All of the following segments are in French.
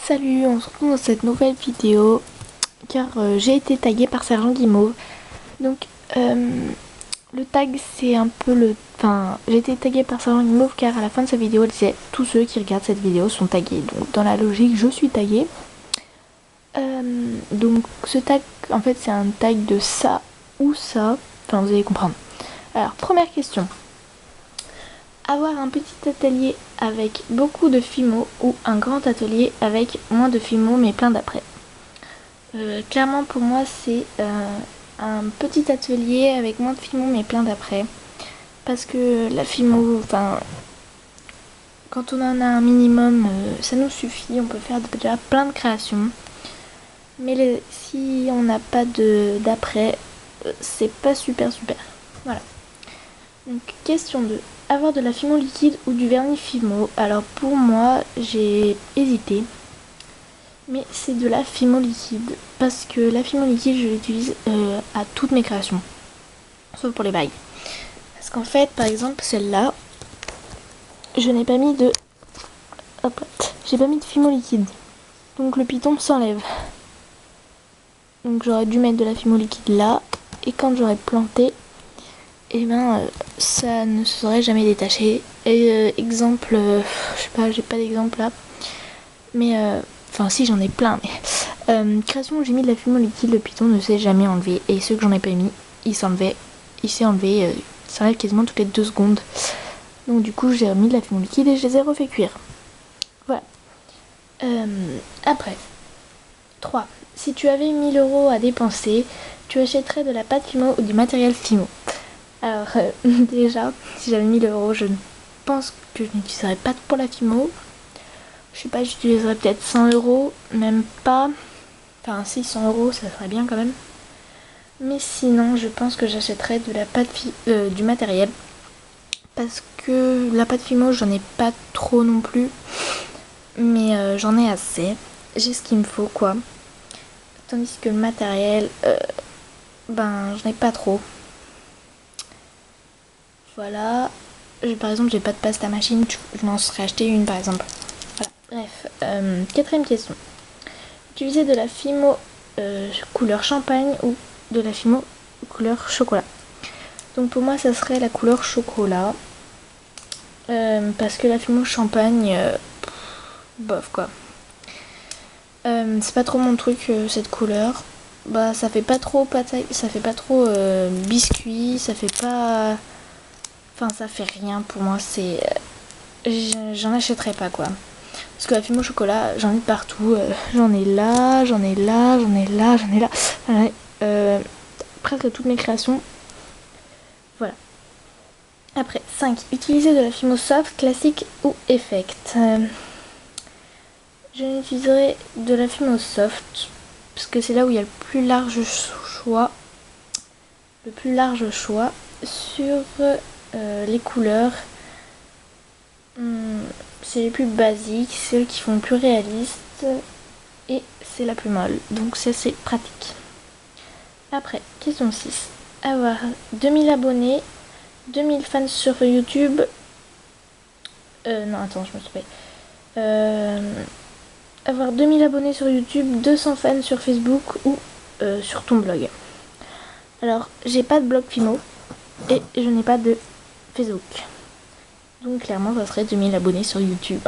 Salut, on se retrouve dans cette nouvelle vidéo car j'ai été taguée par Sergent Guimauve. Donc le tag c'est un peu le... Enfin, j'ai été taguée par Sergent Guimauve car à la fin de sa vidéo elle disait tous ceux qui regardent cette vidéo sont tagués. Donc dans la logique je suis taguée. Donc ce tag en fait c'est un tag de ça ou ça. Enfin vous allez comprendre. Alors première question. Avoir un petit atelier avec beaucoup de fimo ou un grand atelier avec moins de fimo mais plein d'après. Clairement pour moi c'est un petit atelier avec moins de fimo mais plein d'après. Parce que la fimo, enfin quand on en a un minimum ça nous suffit, on peut faire déjà plein de créations. Mais si on n'a pas d'après, c'est pas super. Voilà. Donc question 2. Avoir de la fimo liquide ou du vernis fimo. Alors pour moi, j'ai hésité. Mais c'est de la fimo liquide. Parce que la fimo liquide, je l'utilise à toutes mes créations. Sauf pour les bagues. Parce qu'en fait, par exemple, celle-là, je n'ai pas mis de... Hop, j'ai pas mis de fimo liquide. Donc le piton s'enlève. Donc j'aurais dû mettre de la fimo liquide là. Et quand j'aurais planté, et ben ça ne se serait jamais détaché. Et exemple, je sais pas, j'ai pas d'exemple là, mais enfin si j'en ai plein, mais création où j'ai mis de la fimo liquide, le piton ne s'est jamais enlevé, et ceux que j'en ai pas mis, il s'est enlevé, il s'enlève quasiment toutes les 2 secondes. Donc du coup j'ai remis de la fimo liquide et je les ai refait cuire. Voilà. Après 3. Si tu avais 1000 € à dépenser, tu achèterais de la pâte fimo ou du matériel fimo? Alors déjà, si j'avais 1000 €, je pense que je n'utiliserais pas pour la fimo. Je sais pas, j'utiliserais peut-être 100 €, même pas. Enfin si, 100 € ça serait bien quand même. Mais sinon, je pense que j'achèterais de la pâte du matériel. Parce que la pâte fimo, j'en ai pas trop non plus. Mais j'en ai assez. J'ai ce qu'il me faut quoi. Tandis que le matériel, ben j'en ai pas trop. Voilà. Par exemple, j'ai pas de pasta machine, je m'en serais acheté une par exemple. Voilà. Bref. 4ème question. Utiliser de la fimo couleur champagne ou de la fimo couleur chocolat? Donc pour moi, ça serait la couleur chocolat. Parce que la fimo champagne, bof quoi. C'est pas trop mon truc cette couleur. Bah ça fait pas trop pâte, ça fait pas trop biscuit, ça fait pas... Enfin ça fait rien pour moi, c'est... J'en achèterai pas quoi. Parce que la fimo au chocolat, j'en ai partout. J'en ai là, j'en ai là, j'en ai là, j'en ai là. J'en ai presque toutes mes créations. Voilà. Après, 5. Utiliser de la fimo soft, classique ou effect. Je n'utiliserai de la fimo soft. Parce que c'est là où il y a le plus large choix. Le plus large choix sur les couleurs. C'est les plus basiques, celles qui font le plus réaliste et c'est la plus molle, donc c'est assez pratique. Après, question 6. Avoir 2000 abonnés, 2000 fans sur YouTube. Non, attends, je me suis trompée. Avoir 2000 abonnés sur YouTube, 200 fans sur Facebook ou sur ton blog. Alors, j'ai pas de blog Fimo et je n'ai pas de Facebook. Donc clairement ça serait 2000 abonnés sur YouTube.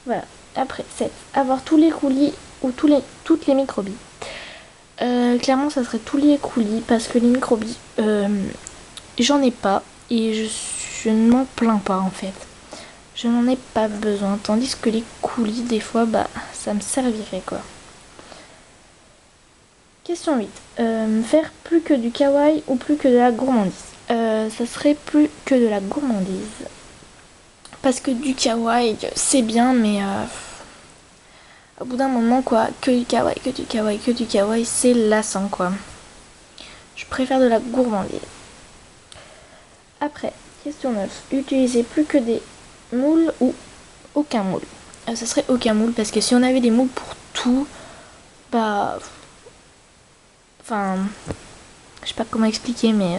Voilà. Après 7. Avoir tous les coulis ou toutes les microbilles. Clairement ça serait tous les coulis parce que les microbilles j'en ai pas et je ne m'en plains pas en fait. Je n'en ai pas besoin. Tandis que les coulis des fois bah ça me servirait quoi. Question 8. Faire plus que du kawaii ou plus que de la gourmandise? Ça serait plus que de la gourmandise. Parce que du kawaii, c'est bien, mais au bout d'un moment, quoi, que du kawaii, c'est lassant, quoi. Je préfère de la gourmandise. Après, question 9. Utiliser plus que des moules ou aucun moule? Ça serait aucun moule, parce que si on avait des moules pour tout, bah... Enfin... Je sais pas comment expliquer, mais...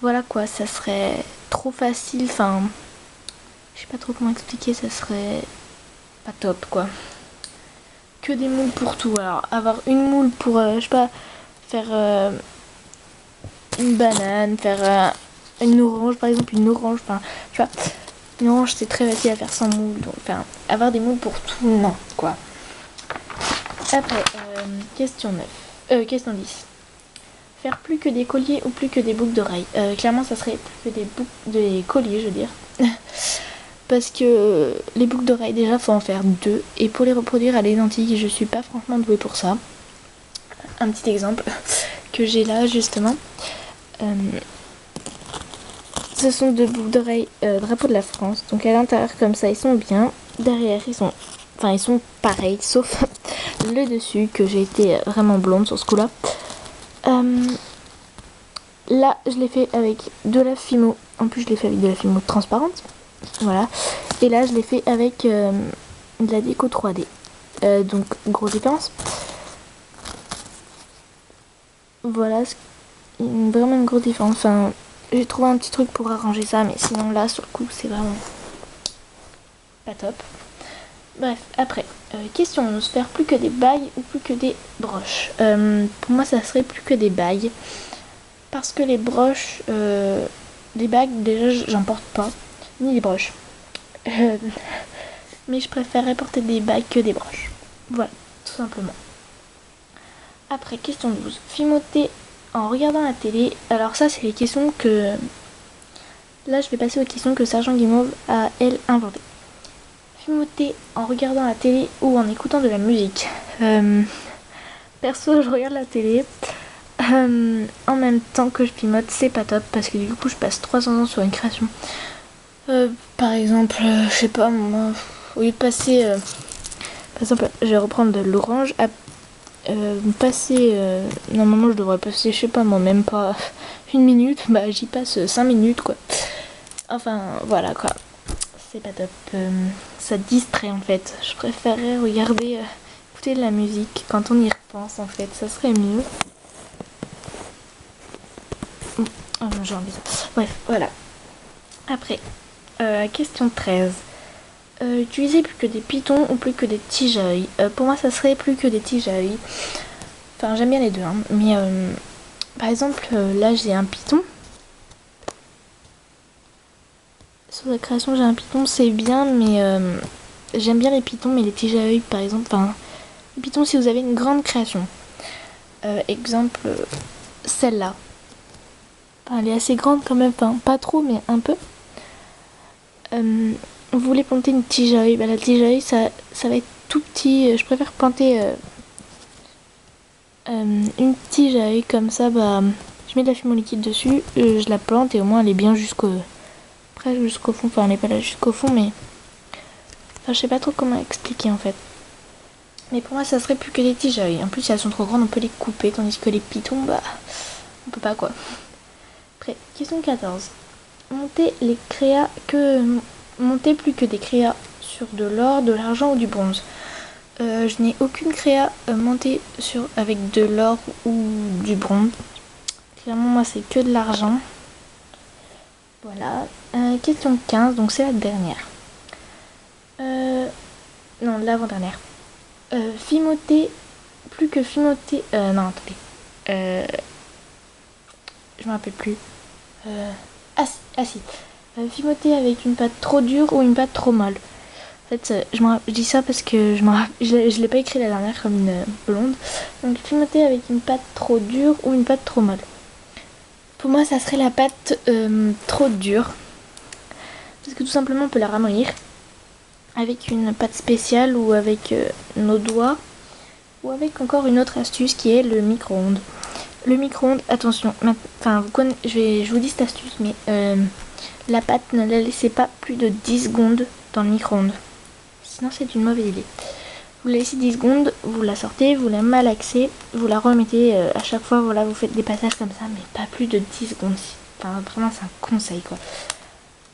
voilà, quoi, ça serait trop facile, enfin... Je sais pas trop comment expliquer, ça serait... pas top quoi. Que des moules pour tout. Alors avoir une moule pour, je sais pas, faire une banane, faire une orange par exemple, une orange, enfin, tu vois, une orange c'est très facile à faire sans moule, donc enfin, avoir des moules pour tout, non, quoi. Après, question 9, question 10. Faire plus que des colliers ou plus que des boucles d'oreilles. Clairement, ça serait plus que des colliers, je veux dire. Parce que les boucles d'oreilles, déjà, faut en faire 2. Et pour les reproduire à l'identique, je suis pas franchement douée pour ça. Un petit exemple que j'ai là, justement. Ce sont 2 boucles d'oreilles drapeau de la France. Donc à l'intérieur, comme ça, ils sont bien. Derrière, ils sont pareils, sauf le dessus, que j'ai été vraiment blonde sur ce coup-là. Là, je l'ai fait avec de la fimo. En plus, je l'ai fait avec de la fimo transparente. Voilà. Et là, je l'ai fait avec de la déco 3D. Donc, grosse différence. Voilà. Vraiment une grosse différence. Enfin, j'ai trouvé un petit truc pour arranger ça. Mais sinon, là, sur le coup, c'est vraiment pas top. Bref, après. Question 11. Faire plus que des bagues ou plus que des broches. Pour moi, ça serait plus que des bagues. Parce que les broches, les bagues, déjà, j'en porte pas. Ni les broches. Mais je préférerais porter des bagues que des broches. Voilà, tout simplement. Après, question 12. Fimoter en regardant la télé. Alors ça, c'est les questions que... Là, je vais passer aux questions que Sergent Guimauve a, elle, inventées. Fimoter en regardant la télé ou en écoutant de la musique. Perso, je regarde la télé. En même temps que je pimote, c'est pas top parce que du coup, je passe 300 ans sur une création. Par exemple, je sais pas, moi, au lieu de passer... par exemple, je vais reprendre de l'orange à passer... normalement, je devrais passer, je sais pas, moi, même pas 1 minute. Bah, j'y passe 5 minutes, quoi. Enfin, voilà, quoi. C'est pas top. Ça distrait, en fait. Je préférerais regarder, écouter de la musique quand on y repense, en fait. Ça serait mieux. Oh, j'ai envie. Bref, voilà. Après, question 13. Utiliser plus que des pitons ou plus que des tiges à œil. Pour moi, ça serait plus que des tiges à œil. Enfin, j'aime bien les deux, hein. Mais par exemple, là, j'ai un piton. Sur la création, j'ai un piton, c'est bien, mais j'aime bien les pitons, mais les tiges à œil, par exemple. Enfin, les pitons, si vous avez une grande création. Exemple, celle-là. Enfin, elle est assez grande quand même, enfin, pas trop, mais un peu. Vous voulez planter une tige à œil, bah, la tige à œil, ça va être tout petit. Je préfère planter une tige à œil comme ça, bah, je mets de la fumée liquide dessus, je la plante et au moins elle est bien presque jusqu'au fond. Enfin, elle n'est pas là jusqu'au fond, mais enfin, je sais pas trop comment expliquer en fait. Mais pour moi, ça serait plus que des tiges à œil. En plus, si elles sont trop grandes, on peut les couper, tandis que les pitons, bah, on peut pas quoi. Après, question 14. Monter plus que des créas sur de l'or, de l'argent ou du bronze. Je n'ai aucune créa montée avec de l'or ou du bronze. Clairement, moi, c'est que de l'argent. Voilà. Question 15, donc c'est la dernière. Non, l'avant-dernière. Fimoter plus que fimoter... non, attendez. Je me rappelle plus. Ah si. Fimoter avec une pâte trop dure ou une pâte trop molle. En fait, je dis ça parce que je l'ai pas écrit la dernière comme une blonde. Donc, fimoter avec une pâte trop dure ou une pâte trop molle. Pour moi, ça serait la pâte trop dure. Parce que tout simplement, on peut la ramollir avec une pâte spéciale ou avec nos doigts. Ou avec encore une autre astuce qui est le micro-ondes. Le micro-ondes, attention, je vous dis cette astuce, mais la pâte, ne la laissez pas plus de 10 secondes dans le micro-ondes. Sinon, c'est une mauvaise idée. Vous la laissez 10 secondes, vous la sortez, vous la malaxez, vous la remettez à chaque fois, voilà, vous faites des passages comme ça, mais pas plus de 10 secondes. Enfin, vraiment, c'est un conseil, quoi.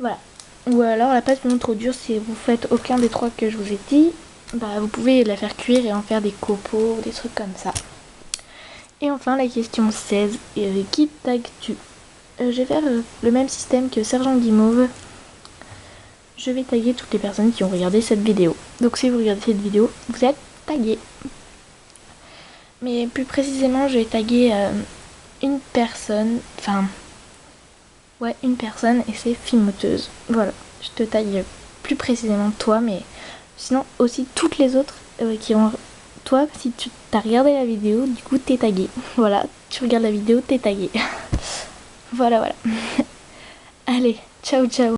Voilà. Ou alors, la pâte vraiment trop dure, si vous faites aucun des 3 que je vous ai dit, bah, vous pouvez la faire cuire et en faire des copeaux ou des trucs comme ça. Et enfin, la question 16, qui tagues-tu? Je vais faire le même système que Sergent Guimauve. je vais taguer toutes les personnes qui ont regardé cette vidéo. Donc si vous regardez cette vidéo, vous êtes tagués. Mais plus précisément, je vais taguer une personne, une personne, et c'est Filmoteuse. Voilà, je te tague plus précisément toi, mais sinon aussi toutes les autres qui ont... Toi, si tu as regardé la vidéo, du coup t'es tagué. Voilà, tu regardes la vidéo, t'es tagué. Voilà. Allez, ciao ciao.